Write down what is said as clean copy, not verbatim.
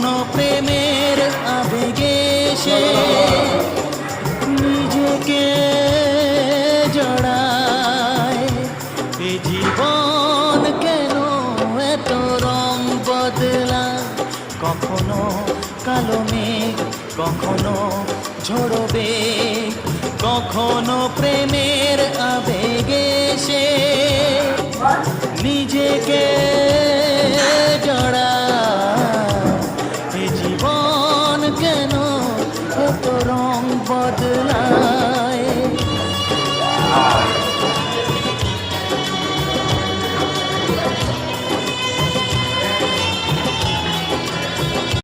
কখনো প্রেমের আবেগে সে নিজেকে জড়ায়। এ জীবন কেন এত রং বদলায়, কখনো কালো মেঘ, কখনো ঝরবে, কখনো প্রেমের আবেগে সে নিজেকে জড়ায়। এ জীবন কেন এত রং বদলায়।